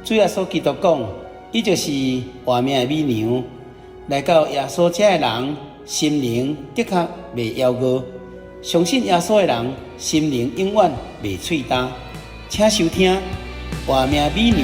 主耶稣基督讲，伊就是活命的美娘，来到耶稣遮的人，心灵的确袂夭饿。相信耶稣的人，心灵永远袂脆干。请收听《活命美娘》。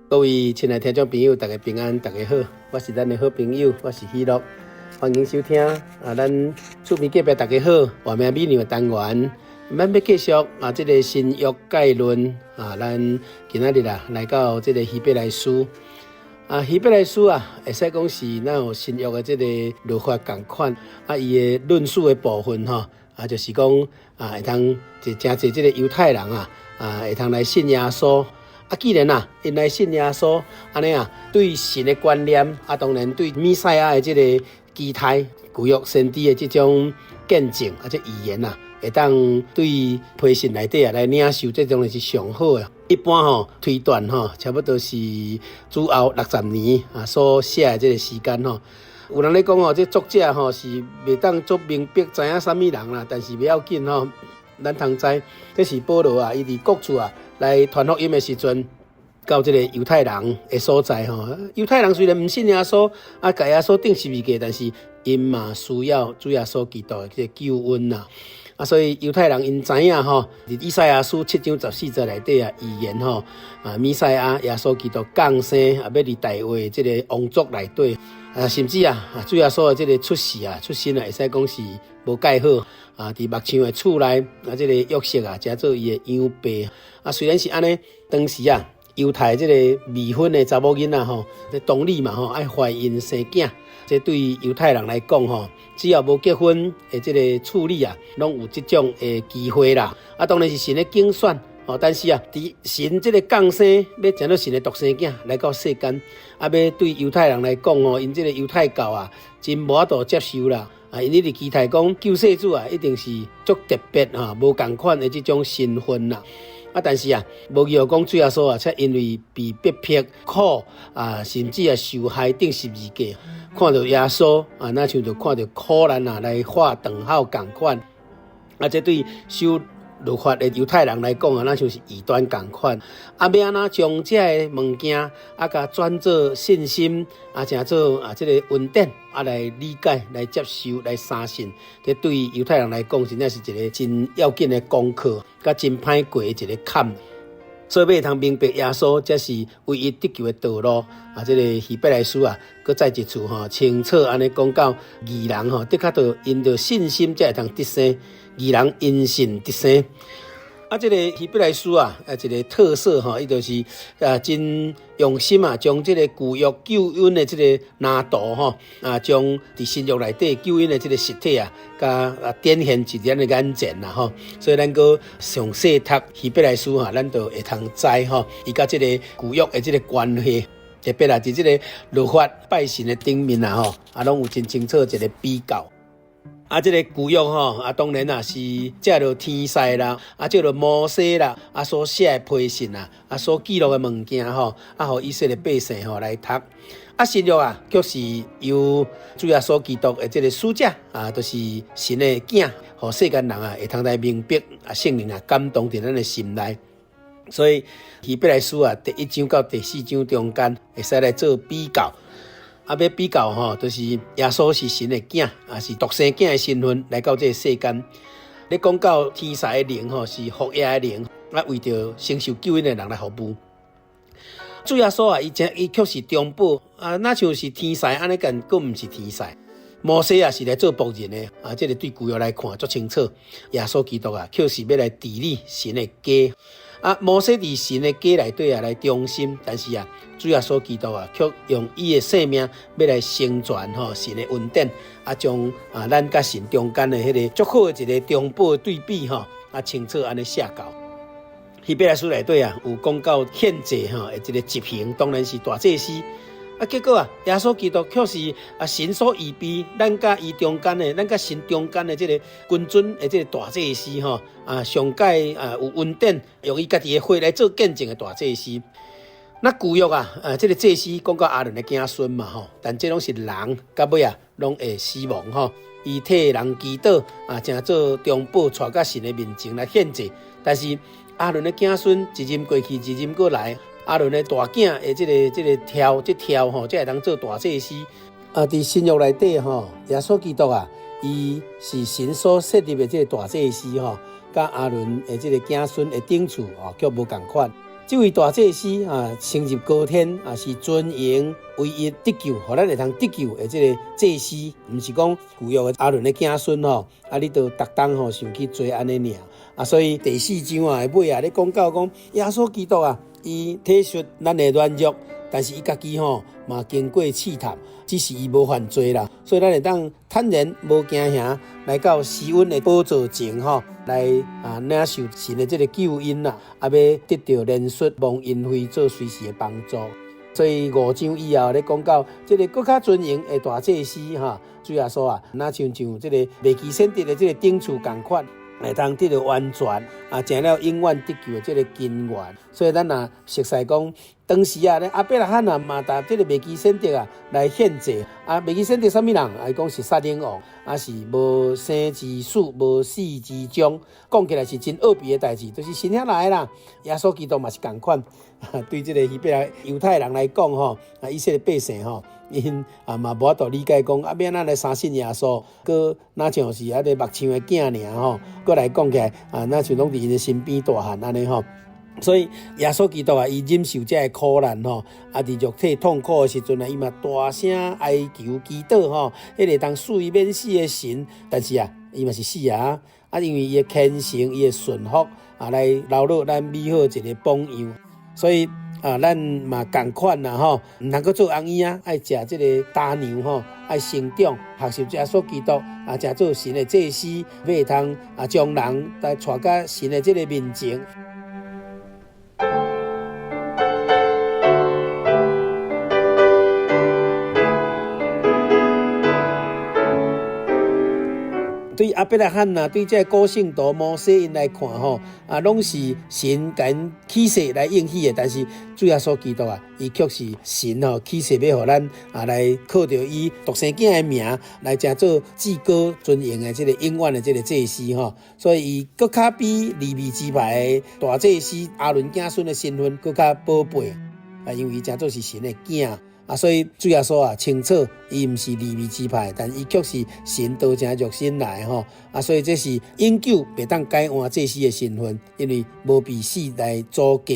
各位亲爱的听众朋友，大家平安，大家好，我是咱的好朋友，我是喜乐，欢迎收听咱厝边隔壁大家好，活命美娘的单元，咱要继续这个新约概论咱今仔日来到这个希伯来书希伯来书会使讲是咱有新约的这个律法同款伊的论述的部分就是讲会通真侪这个犹太人会通来信耶稣。既然因来信耶稣，安尼对神的观念当然对弥赛亚的这个期待、旧约先知的这种见证这预言会当对批信内底来领受，这种是上好的。一般推断差不多是主后60年所写的这个时间有人咧讲这作者是未当做明白知影什么人啦，但是不要紧咱通知这是保罗伊伫各处来传福音的时阵，到这个犹太人的所在犹太人虽然唔信耶稣甲耶稣钉十字架，但是因嘛需要主耶稣基督的这个救恩所以犹太人因知影伫以赛亚书7章14节内底预言弥赛亚耶稣基督降生要伫大卫这个王族内底甚至主耶稣的这个出世出身会使讲是无介好伫牧场的厝内这个约瑟食做伊的羊背虽然是安尼，当时犹太这个未婚的查某囡仔这同理嘛爱怀孕生囝，这对于犹太人来讲只要无结婚的这个处理拢有这种的机会啦当然是神的竞选但是伫神这个降生要讲到神的独生囝来到世间要对犹太人来讲因这个犹太教真无法度接受啦因为伫期待讲救世主一定是足特别无同款的这种身份啦但是无疑讲主耶稣才因为被逼迫苦甚至受害钉十字架，看到耶稣那像就看到苦难来画等号同款这对修律法的犹太人来讲那像是异端同款要安怎将这个物件甲转做信心成做这个稳定来理解来接受来相信，这对于犹太人来讲真正是一个真要紧的功课甲真歹过的一个坎，所以要通明白耶稣才是唯一得救的道路这个希伯来书搁再一次清楚安尼讲到义人的确就因着信心才会通得生，义人因信得生这个希伯来书一个特色伊就是真用心将这个旧约救恩的这个难度将伫新约内底救恩的这个实体甲展现伫咱的眼前所以咱搁详细读希伯来书咱就会通知伊甲这个旧约的这个关系，特别伫这个律法拜神的顶面拢有真清楚一个比较这个旧约当然是借着天使啦借着摩西啦所写的批信所记录的物件互以色列百姓来读新约却是由主耶稣基督的这个使者就是神的囝互世间人会通来明白圣灵感动伫咱的心内，所以希伯来书第1章到第4章中间会使来做比较要比较就是耶稣是神的囝是独生囝的身份来到这个世间。你讲到天使的灵是福音的灵为着承受救恩的人来服务。主耶稣伊却是中保那像是天使安尼根本不是天使。摩西是来做仆人的这个对旧约来看足清楚。耶稣基督却是要来治理神的家摩西伫神的家内底来忠心，但是主耶稣基督却用伊的生命要来成全神的恩典将咱甲神中间的迄个足好的一个中保的对比清楚安尼写到。希伯来书内底有讲到献祭的这个执行，当然是大祭司结果耶稣基督却是神所预备咱甲伊中间的咱甲神中间的这个君尊的这个大祭司上界有恩典，用伊家己的血来做见证的大祭司。那旧约啊，这个祭司讲到亚伦的子孙嘛吼，但这拢是人，到尾啊拢会死亡吼。伊替人祈祷啊，正做中保，带到神的面前来献祭。但是亚伦的子孙一任过去，一任过来，亚伦的大囝的这个挑吼，才会当做大祭司。伫新约内底吼，耶稣基督啊，伊是神所设立的这个大祭司吼，甲亚伦的这个子孙的顶处哦，却无共款。这位大祭司啊，升入高天啊，是尊荣唯一得救，互咱会通得救的这个祭司，毋是讲旧约的亚伦的子孙吼，你都逐当吼想去做安尼尔所以第4章的尾咧讲到讲耶稣基督啊，伊体恤咱的软弱，但是伊家己吼嘛经过试探，只是伊无犯罪啦，所以咱会当坦然无惊吓来到施恩的宝座前吼，来领受神的这个救恩啦，要得到怜恤蒙恩惠做随时的帮助。所以5章以后咧讲到这个更较尊荣的大祭司主耶稣啊，那像这个麦基洗德的这个顶处同款。会当得到完全成了永远得救的这个根源，所以咱熟悉讲，当时亚伯拉罕嘛搭这个麦基洗德来献祭麦基洗德什么人？伊讲是撒冷王，是无生之始，无死之终，讲起来是真奥秘的代志，就是神遐来啦。耶稣基督嘛是同款，对这个希伯来犹太人来讲以色列百姓因嘛无法度理解讲要安怎来相信耶稣，搁哪像是咧目睭的囝尔搁来讲起来那像拢伫因的身边大汉安尼所以耶稣基督伊忍受这个苦难伫肉体痛苦的时阵伊嘛大声哀求祈祷迄个当死免死的神，但是伊嘛是死因为伊的虔诚，伊的顺服来留落咱美好一个榜样，所以咱嘛同款啦毋通阁做红衣爱食这个大牛爱成长，学习耶稣基督才做神的祭司，要会通将人来带到神的这个面前。对亚伯拉罕对这个古圣徒摩西因来看拢是神甲因启示来应许的，但是主耶稣基督伊却是神启示要互咱来靠着伊独生囝的名来才做至高尊荣的这个永远的这个祭司所以伊更较比利未支派的大祭司亚伦子孙的身份更较宝贝因为伊才做是神的囝。所以主耶稣清楚，伊毋是利未支派，但伊却是神道成肉身来所以这是永久袂当改换祭司的身份，因为无被死来阻隔，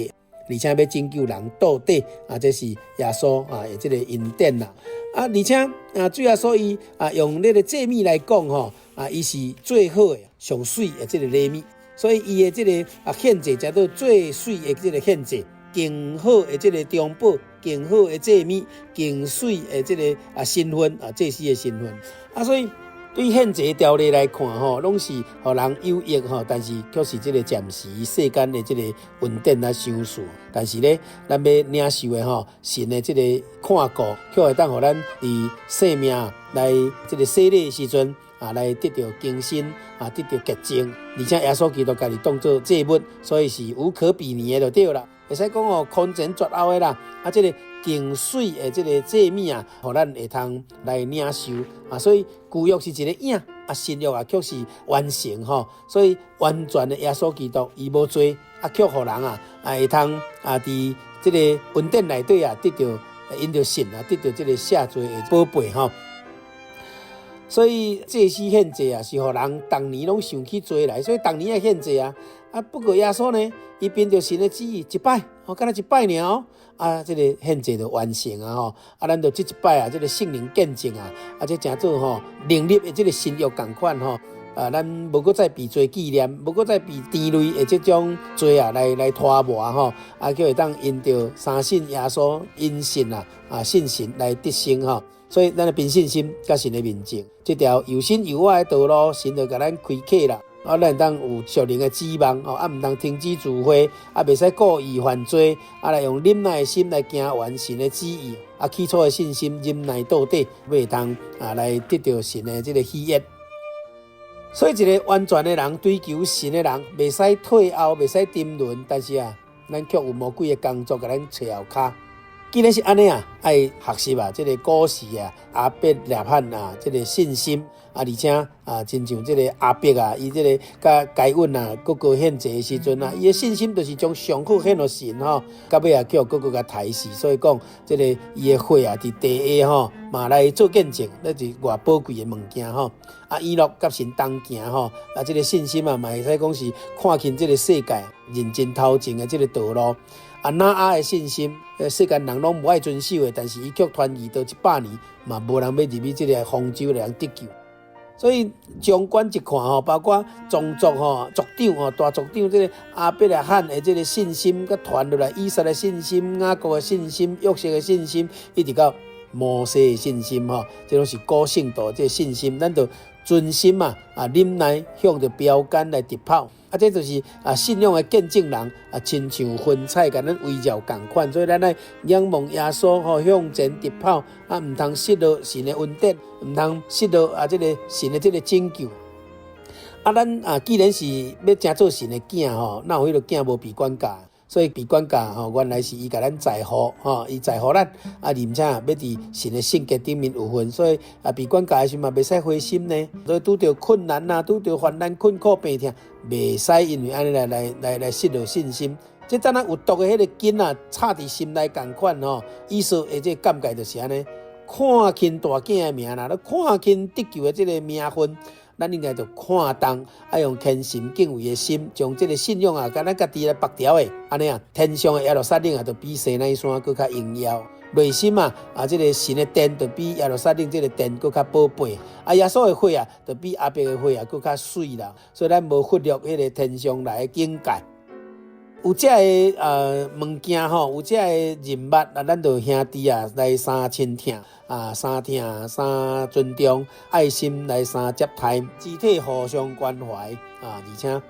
而且要拯救人到底这是耶稣的这个恩典啦而且主耶稣伊用那个祭物来讲伊是最好的、上水的这个礼物，所以伊的这个献祭才到最水的这个献祭。更好的这个中保，更好的祭物，更水的这个身份祭司的身份所以对现这条例来看拢是互人有益但是却是这个暂时世间的这个稳定来享受。但是咧，咱要领受的神的这个看顾，却会当互咱伫生命来这个洗礼的时阵来得到更新得到洁净，而且耶稣基督家己当作祭物，所以是无可比拟的就对啦。会使讲空前绝后的啦，这个更水的这个祭物互咱会通来领受所以旧约是一个影新约却是完成所以完全的耶稣基督伊无罪却互人会通伫这个恩典内底得到因着信得到这个赦罪的宝贝所以祭司献祭是互人当年拢想去做来，所以当年也献祭不过耶稣呢，伊凭着神的旨意一摆敢若一摆尔这个献祭就完成咱就这一摆这个圣灵见证这诚做能力的这个新约同款咱无搁再被罪纪念，无搁再被地类的这种罪来拖磨叫会当因着相信耶稣因信信神来得胜所以咱凭信心甲神的面前，这条有心有我的道路，神就甲咱开启啦。咱当有属灵的指望毋通停止聚会，袂使故意犯罪，来用忍耐的心来行完神的旨意，起初的信心忍耐到底，要会当来得到神的这个喜悦。所以一个完全的人，追求神的人，袂使退后，袂使沉沦，但是咱却有魔鬼的工作甲咱找后骹。既然是安尼啊，爱学习啊，这个古时啊，阿伯纳罕啊，这个信心啊，而且啊，亲像这个阿伯啊，伊这个甲该稳啊，各个献祭的时阵啊，伊的信心就是将上好献予神吼，到尾啊叫各个甲抬死，所以讲这个伊的血啊，伫地下吼，嘛来做见证，那是偌宝贵的物件吼。啊，以乐甲神同行吼，啊，这个信心啊，嘛会使讲是看清这个世界，认真头前的这个道路。啊，哪阿的信心，世间人拢无爱遵守的，但是伊却传义到100年，嘛无人要入去这个方舟来得救。所以纵观一看吼，包括宗族吼、族长吼、大族长这个阿伯拉罕的这个信心，甲传落来以撒的信心、雅各的信心、约瑟的信心，一直到摩西的信心吼，这拢是古圣徒这个信心，咱就存心啊，忍耐向着标杆来直跑。啊，这就是信仰的见证人啊，亲像云彩甲咱围绕共款，所以咱来仰望耶稣吼，向前直跑啊，唔通失落神的恩典，唔通失落这个神的这个拯救。啊，咱既然是要真做神的囝吼，哪有迄个囝无被管教？所以被管教吼，原来是伊甲咱在乎吼，伊在乎咱而且要伫神的性格顶面有份，所以被管教的时嘛，袂使灰心呢。所以拄着困难啊，拄着患难、困苦、病痛，袂使因为安尼来失落信心。即咱有毒的迄个根啊，插伫心内共款吼。意思的这感觉就是安尼，看轻大囝的名啦，看轻得救的这个名分。咱应该就看重，爱用虔诚敬畏的心，将这个信仰啊，甲咱家己来拔掉的，安尼啊，天上的耶路撒冷啊，就比西奈山更较荣耀；内心啊，这个神的殿就比耶路撒冷这个殿更较宝贝。啊，耶稣的血啊，就比阿伯的血啊更较水啦。所以咱无忽略迄个天上来的境界。有这个物件吼，有这个人物啊，咱就兄弟啊来相亲疼啊，相疼相尊重，爱心来相接待，肢体互相关怀啊，而且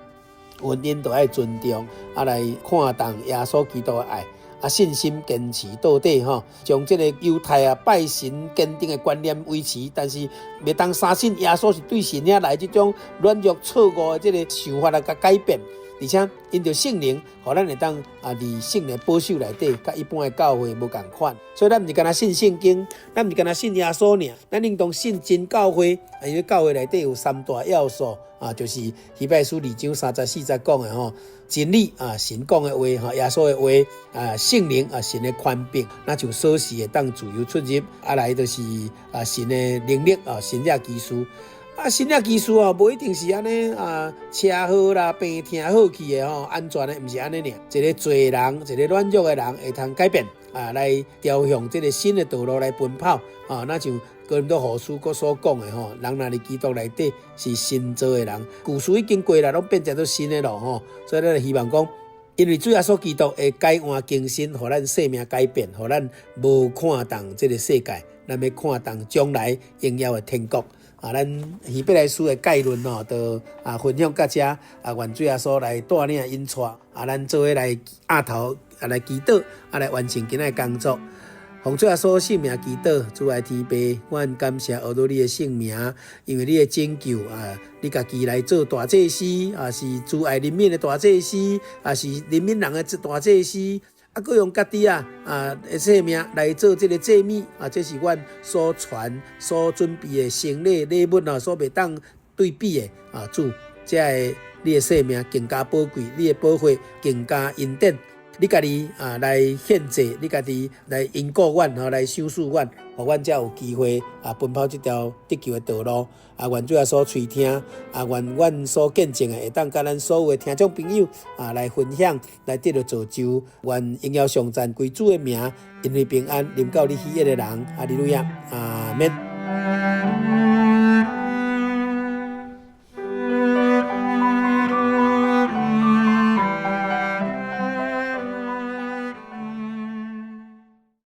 婚姻都爱尊重啊，来看重耶稣基督的爱啊，信心坚持到底吼，将这个犹太啊拜神坚定的观念维持，但是袂当相信耶稣是对神遐来这种软弱错误的这个想法来甲改变。而且因着圣灵，互咱会当伫圣灵保守内底，甲一般的教会无共款。所以咱毋是干那信圣经，咱毋是干那信耶稣尔，咱应当信真教会。因为教会内底有3大要素就是希伯来书2章30、40讲的吼，真理神讲的话耶稣的话圣灵神的权柄，那就锁匙会当自由出入。来就是神的能力神迹奇事。神迹技术无一定是安尼车祸啦、病痛好去的安全的，毋是安尼尔。一个罪人，一个软弱的人会通改变来朝向这个新的道路来奔跑那像哥林多后书所讲的人若伫基督内底是新造的人，旧事已经过啦，拢变成做新的咯所以咱希望讲，因为主耶稣基督会改换更新，互咱生命改变，互咱无看重这个世界，咱要看重将来荣耀的天国。咱希伯来书的概论就分享到这愿主耶稣来带领引带咱做伙来压头来祈祷来完成今仔的工作。奉主耶稣圣名祈祷，主爱天父，阮感谢学到你的圣名，因为你的拯救你家己来做大祭司是主爱人民的大祭司是人民人的大祭司。佫用家己的生命来做这个祭物这是阮所传所准备的圣礼物所袂当对比的主，这个你的生命更加宝贵，你的保护更加恩典，你家己来献祭，你家己来因顾阮来赏赐阮，互阮才有机会奔跑这条得救的道路愿主耶稣垂听愿阮所见证的会当甲咱所有的听众朋友来分享，来得到造就，愿荣耀颂赞归主的名，因为平安临到你喜悦的人，哈利路亚，阿们。